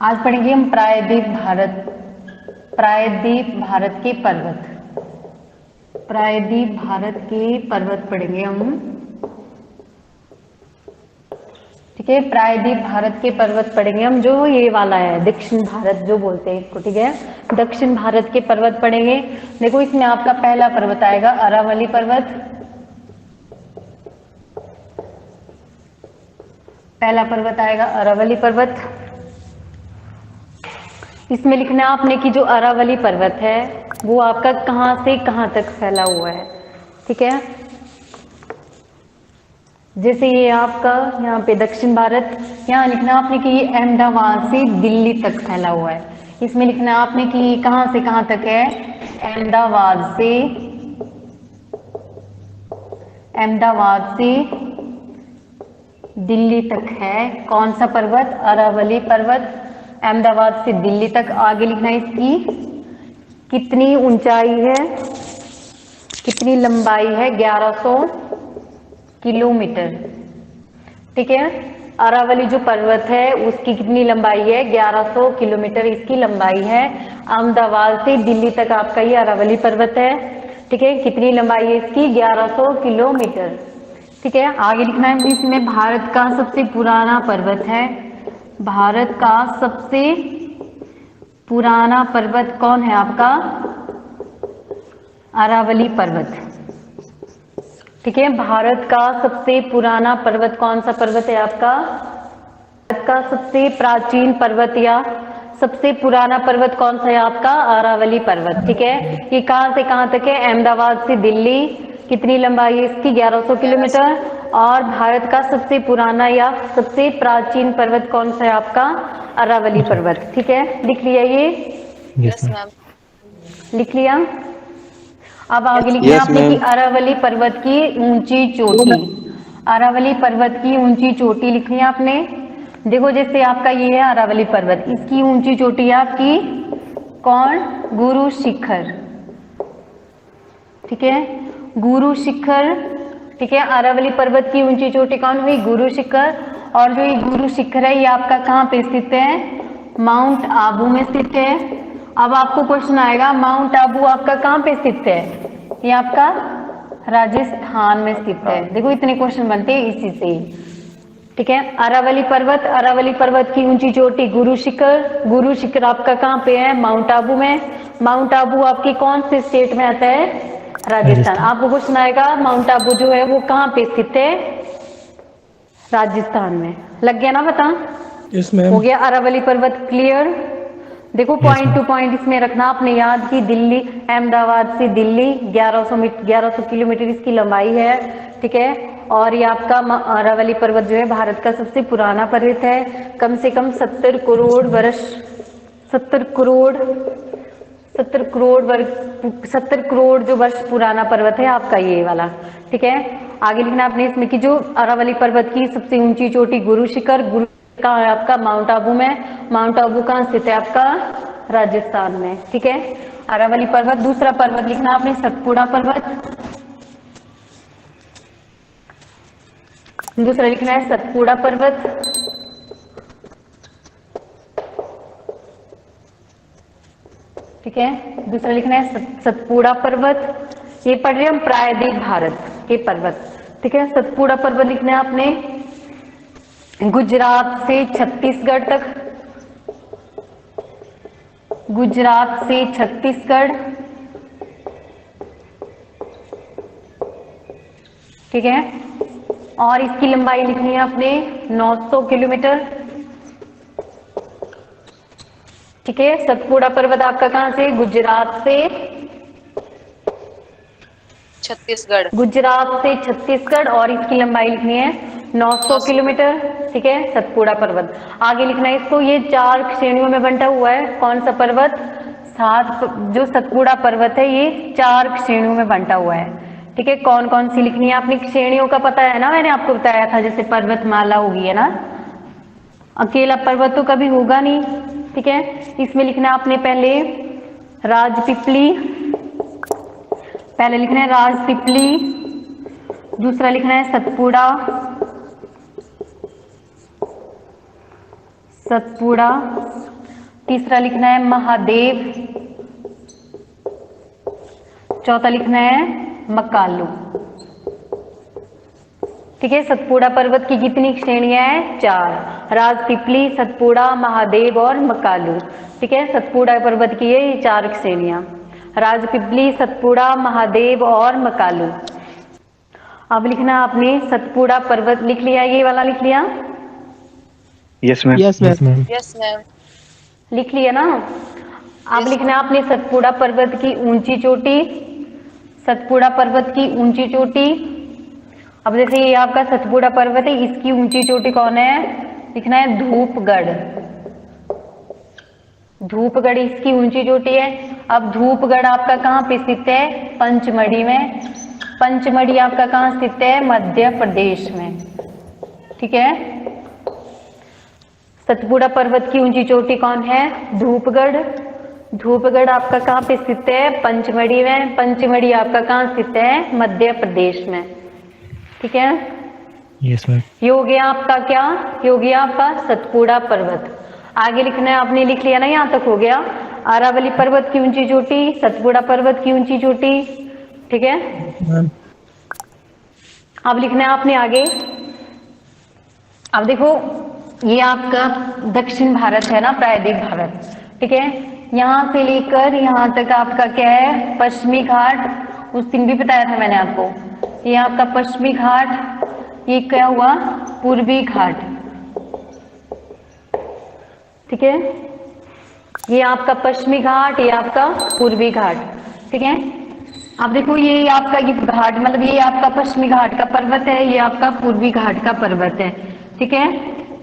आज पढ़ेंगे हम प्रायद्वीप भारत के पर्वत। प्रायद्वीप भारत के पर्वत पढ़ेंगे हम। ठीक है, प्रायद्वीप भारत के पर्वत पढ़ेंगे हम, जो ये वाला है दक्षिण भारत जो बोलते हैं इसको। ठीक है, दक्षिण भारत के पर्वत पढ़ेंगे। देखो इसमें आपका पहला पर्वत आएगा अरावली पर्वत। पहला पर्वत आएगा अरावली पर्वत। इसमें लिखना है आपने कि जो अरावली पर्वत है वो आपका कहां से कहां तक फैला हुआ है। ठीक है, जैसे ये आपका यहाँ पे दक्षिण भारत, यहाँ लिखना आपने कि ये अहमदाबाद से दिल्ली तक फैला हुआ है। इसमें लिखना आपने कि कहां से कहां तक है, अहमदाबाद से दिल्ली तक है। कौन सा पर्वत? अरावली पर्वत, अहमदाबाद से दिल्ली तक। आगे लिखना है इसकी कितनी ऊंचाई है, कितनी लंबाई है, 1100 किलोमीटर। ठीक है, अरावली जो पर्वत है उसकी कितनी लंबाई है, 1100 किलोमीटर इसकी लंबाई है। अहमदाबाद से दिल्ली तक आपका ये अरावली पर्वत है। ठीक है, कितनी लंबाई है इसकी, 1100 किलोमीटर। ठीक है, आगे लिखना है इसमें भारत का सबसे पुराना पर्वत है। भारत का सबसे पुराना पर्वत कौन है आपका, अरावली पर्वत। ठीक है, भारत का सबसे पुराना पर्वत कौन सा पर्वत है आपका, भारत का सबसे प्राचीन पर्वत या सबसे पुराना पर्वत कौन सा है आपका, अरावली पर्वत। ठीक है, ये कहां से कहां तक है, अहमदाबाद से दिल्ली। कितनी लंबाई है इसकी, 1100 किलोमीटर। और भारत का सबसे पुराना या सबसे प्राचीन पर्वत कौन सा है आपका, अरावली पर्वत। ठीक है, लिख लिया ये? Yes ma'am. लिख लिया। अब आगे लिखना है आपने कि अरावली पर्वत की ऊंची चोटी। अरावली पर्वत की ऊंची चोटी लिखनी है आपने। देखो जैसे आपका ये है अरावली पर्वत, इसकी ऊंची चोटी है आपकी कौन, गुरु शिखर। ठीक है, गुरु शिखर। ठीक है, अरावली पर्वत की ऊंची चोटी कौन हुई, गुरु शिखर। और जो ये गुरु शिखर है ये आपका कहाँ पे स्थित है, माउंट आबू में स्थित है। अब आपको क्वेश्चन आएगा माउंट आबू आपका कहाँ पे स्थित है, ये आपका राजस्थान में स्थित है। देखो इतने क्वेश्चन बनते हैं इसी से। ठीक है, अरावली पर्वत की ऊंची चोटी गुरु शिखर। गुरु शिखर आपका कहाँ पे है, माउंट आबू में। माउंट आबू आपकी कौन से स्टेट में आता है, राजस्थान। आपको क्वेश्चन आएगा माउंट आबू जो है वो कहाँ पे स्थित है, राजस्थान में। लग गया ना पता? Yes ma'am. हो गया अरावली पर्वत क्लियर। देखो पॉइंट टू पॉइंट इसमें रखना आपने याद की, दिल्ली, अहमदाबाद से दिल्ली 1100 किलोमीटर इसकी लंबाई है। ठीक है, और ये आपका अरावली पर्वत जो है भारत का सबसे पुराना पर्वत है। कम से कम 70 करोड़ वर्ष 70 करोड़ जो वर्ष पुराना पर्वत है आपका ये वाला। ठीक है, आगे लिखना आपने इसमें कि जो अरावली पर्वत की सबसे ऊंची चोटी गुरु शिखर, गुरु कहाँ है आपका, माउंट आबू में। माउंट आबू कहाँ स्थित है आपका, राजस्थान में। ठीक है, अरावली पर्वत। दूसरा पर्वत लिखना आपने सतपुड़ा पर्वत। दूसरा लिखना है सतपुड़ा पर्वत। ठीक है, दूसरा लिखना है सतपुड़ा पर्वत। ये पढ़ रहे हम प्रायद्वीप भारत के पर्वत। ठीक है, सतपुड़ा पर्वत लिखना है आपने गुजरात से छत्तीसगढ़ तक, गुजरात से छत्तीसगढ़। ठीक है, और इसकी लंबाई लिखनी है आपने 900 किलोमीटर। ठीक है, सतपुड़ा पर्वत आपका कहां से, गुजरात से छत्तीसगढ़, गुजरात से छत्तीसगढ़, और इसकी लंबाई लिखनी है 900 किलोमीटर। ठीक है, सतपुड़ा पर्वत। आगे लिखना है इसको, ये 4 श्रेणियों में बंटा हुआ है। कौन सा पर्वत, जो सतपुड़ा पर्वत है ये 4 श्रेणियों में बंटा हुआ है। ठीक है, कौन कौन सी लिखनी है आपने, श्रेणियों का पता है ना, मैंने आपको बताया था, जैसे पर्वतमाला होगी है ना, अकेला पर्वत तो कभी होगा नहीं। ठीक है, इसमें लिखना आपने पहले राजपीपली, पहले लिखना है राजपीपली, दूसरा लिखना है सतपुड़ा, सतपुड़ा। तीसरा लिखना है महादेव। चौथा लिखना है मकालू। ठीक है, सतपुड़ा पर्वत की कितनी श्रेणियां हैं? 4। राजपीपली, सतपुड़ा, महादेव और मकालू। ठीक है, सतपुड़ा पर्वत की ये 4 श्रेणियां, राजपीपली, सतपुड़ा, महादेव और मकालू। अब लिखना आपने सतपुड़ा पर्वत लिख लिया, ये वाला लिख लिया? Yes ma'am. Yes ma'am. Yes, ma'am. लिख लिया ना? अब Yes, लिखना आपने सतपुड़ा पर्वत की ऊंची चोटी, सतपुड़ा पर्वत की ऊंची चोटी। अब जैसे ये आपका सतपुड़ा पर्वत है, इसकी ऊंची चोटी कौन है? लिखना है धूपगढ़। धूपगढ़ इसकी ऊंची चोटी है। अब धूपगढ़ आपका कहाँ पे स्थित है? पंचमढ़ी में। पंचमढ़ी आपका कहाँ स्थित है? मध्य प्रदेश में। ठीक है, सतपुड़ा पर्वत की ऊंची चोटी कौन है? धूपगढ़। धूपगढ़ आपका कहाँ पे स्थित है? पंचमढ़ी में। पंचमढ़ी आपका कहाँ स्थित है? मध्य प्रदेश में। ठीक है, यस मैम। ये हो गया आपका क्या? ये हो गया आपका सतपुड़ा पर्वत। आगे लिखना है, आपने लिख लिया ना? यहाँ तक हो गया। अरावली पर्वत की ऊंची चोटी, सतपुड़ा पर्वत की ऊंची चोटी। ठीक है, मैम। अब लिखना है आपने आगे। अब देखो, ये आपका दक्षिण भारत है ना, प्रायद्वीप भारत। ठीक है, यहाँ से लेकर यहाँ तक आपका क्या है? पश्चिमी घाट। उस दिन भी बताया था मैंने आपको, ये आपका पश्चिमी घाट, ये क्या हुआ? पूर्वी घाट। ठीक है, ये आपका पश्चिमी घाट, ये आपका पूर्वी घाट। ठीक है, अब देखो ये आपका ये घाट, मतलब ये आपका पश्चिमी घाट का पर्वत है, ये आपका पूर्वी घाट का पर्वत है। ठीक है,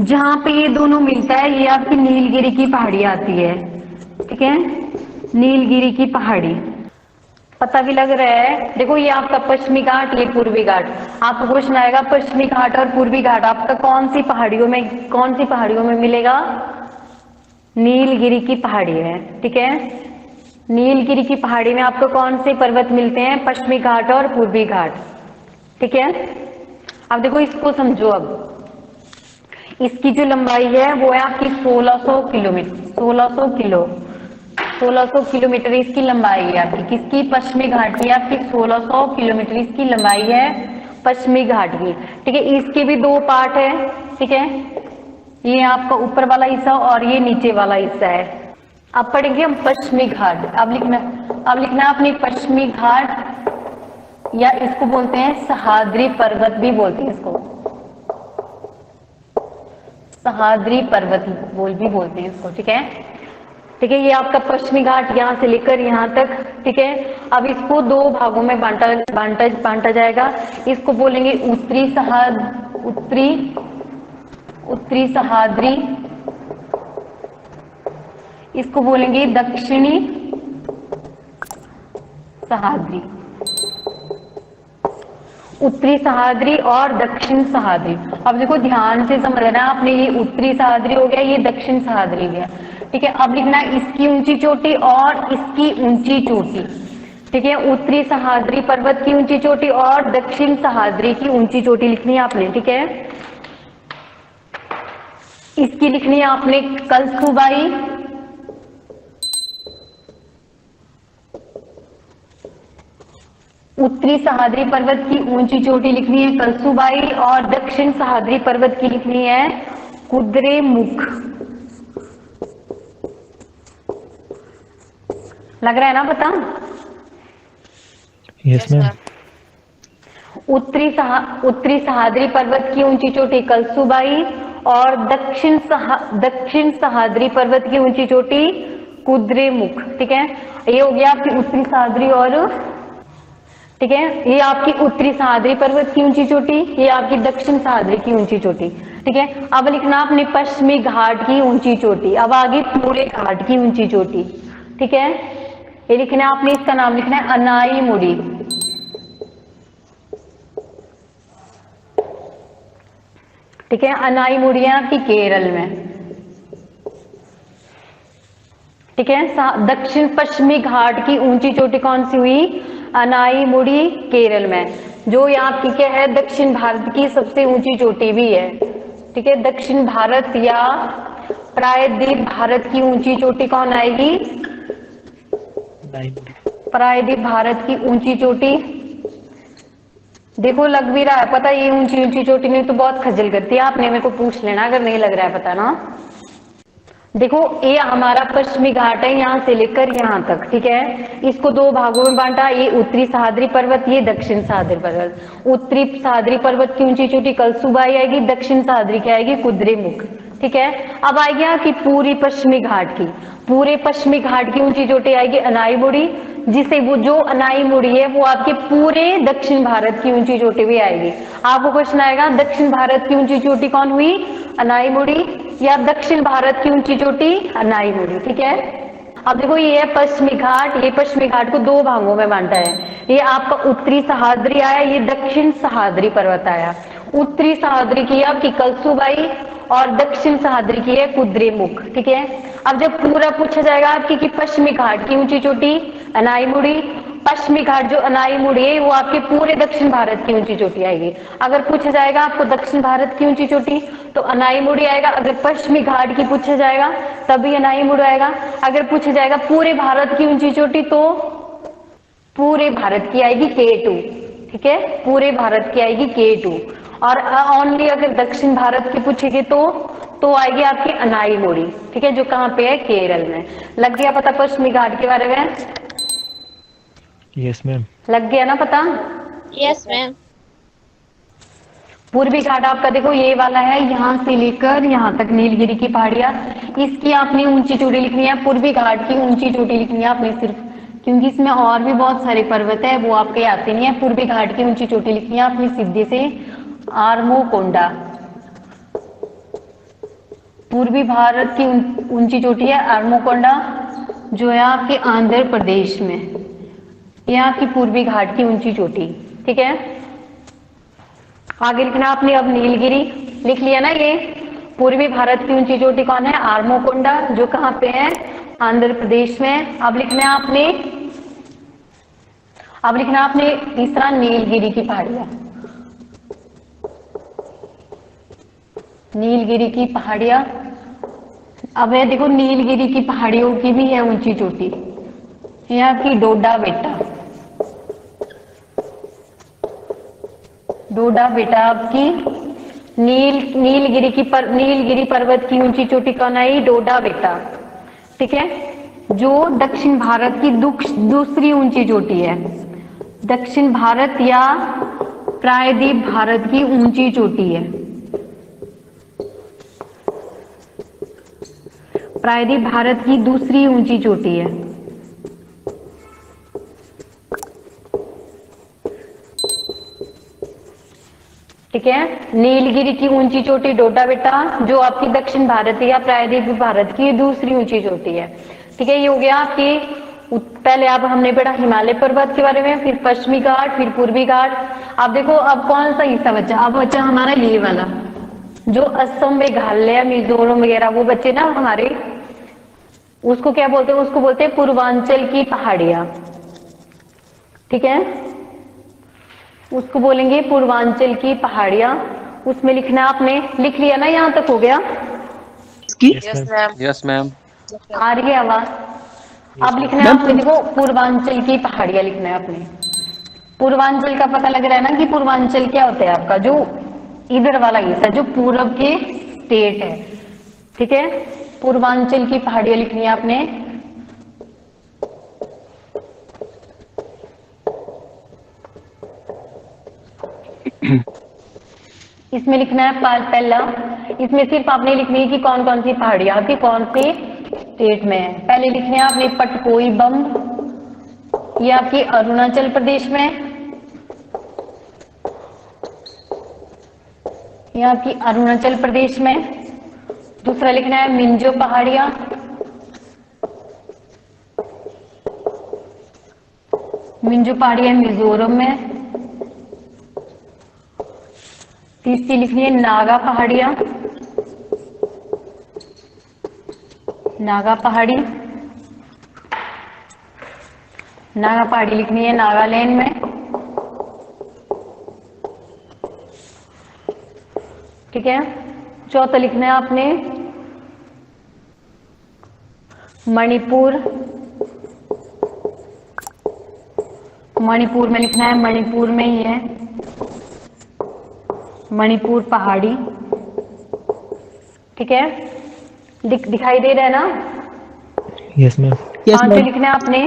जहां पे ये दोनों मिलता है, ये आपकी नीलगिरी की पहाड़ी आती है। ठीक है, नीलगिरी की पहाड़ी, पता भी लग रहा है। देखो ये आपका पश्चिमी घाट, ये पूर्वी घाट। आपको क्वेश्चन आएगा पश्चिमी घाट और पूर्वी घाट आपका कौन सी पहाड़ियों में मिलेगा? नीलगिरी की पहाड़ी है। ठीक है, नीलगिरी की पहाड़ी में आपको कौन से पर्वत मिलते हैं? पश्चिमी घाट और पूर्वी घाट। ठीक है, अब देखो इसको समझो। अब इसकी जो लंबाई है वो है आपकी 1600 किलोमीटर। 1600 किलोमीटर इसकी लंबाई है आपकी। किसकी? पश्चिमी घाट की। आपकी 1600 किलोमीटर इसकी लंबाई है पश्चिमी घाट की। ठीक है, इसके भी 2 पार्ट है। ठीक है, ये आपका ऊपर वाला हिस्सा और ये नीचे वाला हिस्सा है। अब पढ़ेंगे हम पश्चिमी घाट। अब लिखना अपनी पश्चिमी घाट, या इसको बोलते हैं सह्याद्री पर्वत भी बोलते हैं इसको, सह्याद्री पर्वत भी बोलते हैं इसको। ठीक है, ठीक है, ये आपका पश्चिमी घाट यहाँ से लेकर यहाँ तक। ठीक है, अब इसको 2 भागों में बांटा जाएगा। इसको बोलेंगे उत्तरी सह्याद्री, इसको बोलेंगे दक्षिणी सह्याद्री। उत्तरी सह्याद्री और दक्षिण सह्याद्री। अब देखो ध्यान से समझना आपने, ये उत्तरी सह्याद्री हो गया, ये दक्षिण सह्याद्री हो गया। ठीक है, अब लिखना है इसकी ऊंची चोटी और इसकी ऊंची चोटी। ठीक है, उत्तरी सह्याद्री पर्वत की ऊंची चोटी और दक्षिण सह्याद्री की ऊंची चोटी लिखनी है आपने। ठीक है, इसकी लिखनी है आपने कलसुबाई, उत्तरी सह्याद्री पर्वत की ऊंची चोटी लिखनी है कलसुबाई और दक्षिण सह्याद्री पर्वत की लिखनी है कुद्रेमुख। लग रहा है ना पता? Yes ma'am. उत्तरी सह्याद्री पर्वत की ऊंची चोटी कलसुबाई और दक्षिण सह्याद्री पर्वत की ऊंची चोटी कुद्रेमुख। ठीक है, ये हो गया आपकी उत्तरी सह्याद्री और, ठीक है, ये आपकी उत्तरी सह्याद्री पर्वत की ऊंची चोटी, ये आपकी दक्षिण सह्याद्री की ऊंची चोटी। ठीक है, अब लिखना आपने पश्चिमी घाट की ऊंची चोटी। अब आगे पूरे घाट की ऊंची चोटी। ठीक है, ये लिखना आपने, इसका नाम लिखना है अनाईमुड़ी। ठीक है, अनाईमुड़ी है आपकी केरल में। ठीक है, दक्षिण पश्चिमी घाट की ऊंची चोटी कौन सी हुई? अनाईमुड़ी केरल में, जो यहाँ की क्या है, दक्षिण भारत की सबसे ऊंची चोटी भी है। ठीक है, दक्षिण भारत या प्रायद्वीप भारत की ऊंची चोटी कौन आएगी? प्रायद्वीप भारत की ऊंची चोटी। देखो लग भी रहा है पता, ये ऊंची ऊंची चोटी नहीं तो बहुत खजल करती है, आपने मेरे को पूछ लेना अगर नहीं लग रहा है पता ना। देखो ये हमारा पश्चिमी घाट है यहाँ से लेकर यहाँ तक। ठीक है, इसको दो भागों में बांटा, ये उत्तरी सह्याद्री पर्वत, ये दक्षिण सह्याद्री पर्वत। उत्तरी सह्याद्री पर्वत की ऊंची चोटी कलसुबाई आएगी, दक्षिण सह्याद्री की आएगी कुद्रेमुख। ठीक है, अब आएगी यहाँ की पूरी पश्चिमी घाट की, पूरे पश्चिमी घाट की ऊंची चोटी आएगी अनाईमुड़ी, जिसे वो जो अनाईमुड़ी है वो आपके पूरे दक्षिण भारत की ऊंची चोटी भी आएगी। आपको क्वेश्चन आएगा दक्षिण भारत की ऊंची चोटी कौन हुई? अनाईमुड़ी, या दक्षिण भारत की ऊंची चोटी अनाईमुड़ी। ठीक है, अब देखो ये है पश्चिमी घाट, ये पश्चिमी घाट को दो भागों में बांटा है। ये आपका उत्तरी सह्याद्री आया, ये दक्षिण सह्याद्री पर्वत आया। उत्तरी सह्याद्री की आपकी कलसुबाई और दक्षिण सह्याद्री की है कुद्रेमुख। ठीक है, अब जब पूरा पूछा जाएगा आपकी कि पश्चिमी घाट की ऊंची चोटी अनाईमुड़ी, पश्चिमी घाट जो अनाईमुड़ी है वो आपके पूरे दक्षिण भारत की ऊंची चोटी आएगी। अगर पूछा जाएगा आपको दक्षिण भारत की ऊंची चोटी तो अनाईमुड़ी आएगा, अगर पश्चिमी घाट की पूछा जाएगा तभी अनाईमुड़ी आएगा। अगर पूछा जाएगा पूरे भारत की ऊंची चोटी तो पूरे भारत की आएगी K2। ठीक है, पूरे भारत की आएगी K2, और ओनली अगर दक्षिण भारत की पूछेगी तो आएगी आपकी अनाईमुड़ी। ठीक है, जो कहाँ पे है? केरल में। लग गया पता पश्चिमी घाट के बारे में? Yes ma'am. लग गया ना पता? Yes ma'am. पूर्वी घाट आपका देखो ये वाला है, यहाँ से लेकर यहाँ तक नीलगिरी की पहाड़ियां, इसकी आपने ऊंची चोटी लिखनी है। पूर्वी घाट की ऊंची चोटी लिखनी है आपने सिर्फ, क्योंकि इसमें और भी बहुत सारे पर्वत है वो आपके आते नहीं है। पूर्वी घाट की ऊंची चोटी लिखनी है आपने सीधे से आर्मोकोंडा। पूर्वी भारत की ऊंची चोटी है आर्मोकोंडा, जो है आपके आंध्र प्रदेश में, ये आपकी पूर्वी घाट की ऊंची चोटी। ठीक है, आगे लिखना आपने अब नीलगिरी लिख लिया ना। ये पूर्वी भारत की ऊंची चोटी कौन है? आर्मोकोंडा, जो कहाँ पे है? आंध्र प्रदेश में। अब लिखना आपने तीसरा नीलगिरी की पहाड़ियां, नीलगिरी की पहाड़ियां। अब है देखो नीलगिरी की पहाड़ियों की भी है ऊंची चोटी, यहाँ की डोडा बेटा, डोडा बेटा आपकी नीलगिरी पर्वत की ऊंची चोटी कौन आई? डोडा बेटा। ठीक है, जो दक्षिण भारत की दूसरी ऊंची चोटी है, दक्षिण भारत या प्रायद्वीप भारत की ऊंची चोटी है, प्रायद्वीप भारत की दूसरी ऊंची चोटी है। ठीक है, नीलगिरी की ऊंची चोटी डोडा बेटा, जो आपकी दक्षिण भारत या प्रायद्वीप भारत की दूसरी ऊंची चोटी है। ठीक है, ये हो गया आपकी, पहले अब हमने पढ़ा हिमालय पर्वत के बारे में, फिर पश्चिमी घाट, फिर पूर्वी घाट। अब देखो अब कौन सा हिस्सा बचा? अब बचा हमारा ये वाला, जो असम, मेघालय, मिजोरम वगैरह वो बच्चे ना हमारे, उसको क्या बोलते हैं? उसको बोलते हैं पूर्वांचल की पहाड़ियां। ठीक है, उसको बोलेंगे पूर्वांचल की पहाड़ियां। उसमें लिखना आपने, लिख लिया ना? यहाँ तक हो गया? Yes ma'am. Yes ma'am. आ रही है आवाज? अब लिखना है आपने, देखो पूर्वांचल की पहाड़ियां लिखना है आपने। पूर्वांचल का पता लग रहा है ना कि पूर्वांचल क्या होता है आपका? जो इधर वाला हिस्सा, जो पूरब के स्टेट है। ठीक है, पूर्वांचल की पहाड़ियां लिखनी है आपने। इसमें लिखना है पहला, इसमें सिर्फ आपने लिखनी है कि कौन कौन सी पहाड़ियां आपकी कौन से स्टेट में है। पहले लिखने हैं आपने पटकोई बम, ये आपकी अरुणाचल प्रदेश में, ये आपकी अरुणाचल प्रदेश में। दूसरा लिखना है मिंजो पहाड़ियां, मिंजो पहाड़ियां मिजोरम में। तीसरी लिखनी है नागा पहाड़ियां, नागा पहाड़ी। नागा पहाड़ी लिखनी है नागालैंड में। ठीक है, चौथा लिखना है आपने मणिपुर। मणिपुर में लिखना है, मणिपुर में ही है, मणिपुर पहाड़ी। ठीक है, दिखाई दे रहा है ना? Yes, ma'am. पांचवा लिखना है आपने,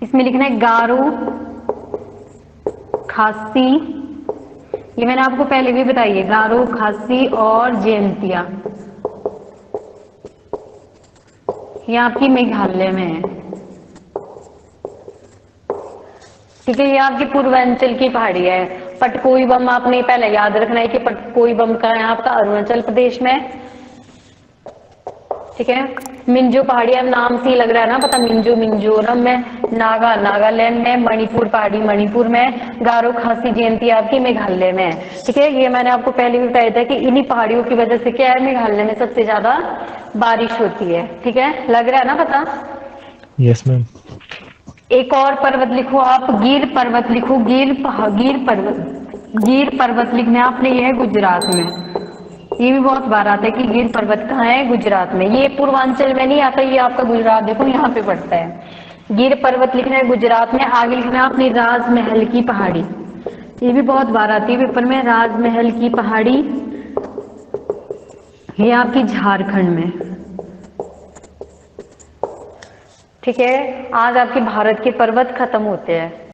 इसमें लिखना है गारो, खासी। ये मैंने आपको पहले भी बताई है, गारो, खासी और जयंतिया। ये आपकी मेघालय में है। ठीक है, ये आपकी पूर्वांचल की पहाड़ी है। पटकोई बम आपने पहले याद रखना है कि पटकोई बम का है आपका अरुणाचल प्रदेश में। ठीक है, मिंजो पहाड़ी, अब नाम से ही लग रहा है ना पता, मिंजो मिंजोरम में, नागालैंड में, मणिपुर पहाड़ी मणिपुर में, गारो, खासी, जयंती आपकी मेघालय में है। ठीक है, ये मैंने आपको पहले भी बताया था कि इन्हीं पहाड़ियों की वजह से क्या है, मेघालय में सबसे ज्यादा बारिश होती है। ठीक है, लग रहा है ना पता? Yes, ma'am. एक और पर्वत लिखो आप, गिर पर्वत लिखो, गिर पर्वत लिखना है आपने, ये है गुजरात में। ये भी बहुत बार आता है कि गिर पर्वत कहाँ है, गुजरात में। ये पूर्वांचल में नहीं आता, ये आपका गुजरात देखो यहाँ पे पड़ता है। गिर पर्वत लिखना है गुजरात में। आगे लिखना है अपनी राजमहल की पहाड़ी, ये भी बहुत बार आती है पेपर में, राजमहल की पहाड़ी। ये आपकी झारखंड में। ठीक है, आज आपके भारत के पर्वत खत्म होते हैं।